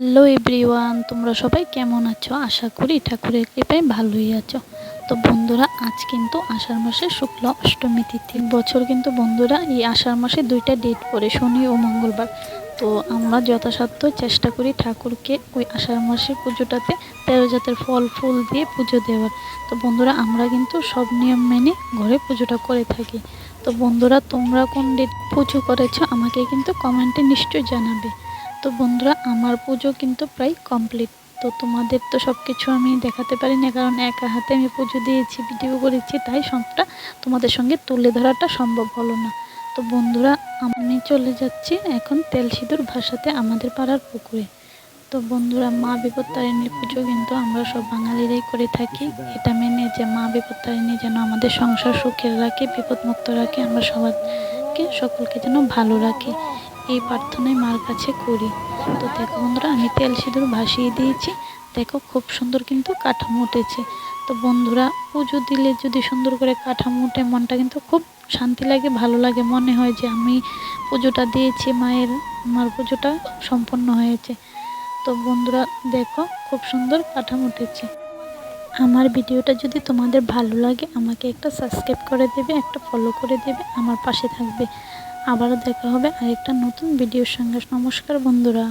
Hello everyone, তোমরা সবাই কেমন আছো? আশা করি ঠাকুরের কৃপায় ভালোই আছো। তো বন্ধুরা, আজ কিন্তু আষাঢ় মাসের শুক্ল অষ্টমী তিথি। বছর কিন্তু বন্ধুরা এই আষাঢ় মাসে দুইটা ডেট পড়ে, শনি ও মঙ্গলবার। তো আমরা যথাসাধ্য চেষ্টা করি ঠাকুরকে ওই আষাঢ় মাসের পুজোটাতে 13 জাতের ফল ফুল দিয়ে পুজো দেওয়ার। তো বন্ধুরা, আমরা কিন্তু সব নিয়ম মেনে ঘরে পুজোটা করে থাকি। তো বন্ধুরা, তোমরা কোন ডেট পুজো করেছো আমাকে কিন্তু কমেন্টে নিশ্চয়ই জানাবে। তো বন্ধুরা, আমার পুজো কিন্তু প্রায় কমপ্লিট। তো তোমাদের তো সব কিছু আমি দেখাতে পারি না, কারণ একা হাতে আমি পুজো দিয়েছি, ভিডিও করেছি, তাই সবটা তোমাদের সঙ্গে তুলে ধরাটা সম্ভব হলো না। তো বন্ধুরা, আমি চলে যাচ্ছি এখন তেল সিঁদুর ভাসাতে আমাদের পাড়ার পুকুরে। তো বন্ধুরা, মা বিপত্তারিণীর পুজো কিন্তু আমরা সব বাঙালিরাই করে থাকি, এটা মেনে যে মা বিপত্তারিণী যেন আমাদের সংসার সুখের রাখে, বিপদমুক্ত রাখে, আমরা সবাইকে সকলকে যেন ভালো রাখে, এই প্রার্থনাই মার কাছে করি। তো দেখো বন্ধুরা, আমি তেল সিঁদুর ভাসিয়ে দিয়েছি। দেখো খুব সুন্দর কিন্তু কাঠামো উঠেছে। তো বন্ধুরা, পুজো দিলে যদি সুন্দর করে কাঠামো উঠে, মনটা কিন্তু খুব শান্তি লাগে, ভালো লাগে, মনে হয় যে আমি পুজোটা দিয়েছি মায়ের, আমার পুজোটা সম্পন্ন হয়েছে। তো বন্ধুরা দেখো, খুব সুন্দর কাঠামো উঠেছে। আমার ভিডিওটা যদি তোমাদের ভালো লাগে, আমাকে একটা সাবস্ক্রাইব করে দেবে, একটা ফলো করে দেবে, আমার পাশে থাকবে। আবারও দেখা হবে আরেকটা নতুন ভিডিওর সঙ্গে। নমস্কার বন্ধুরা।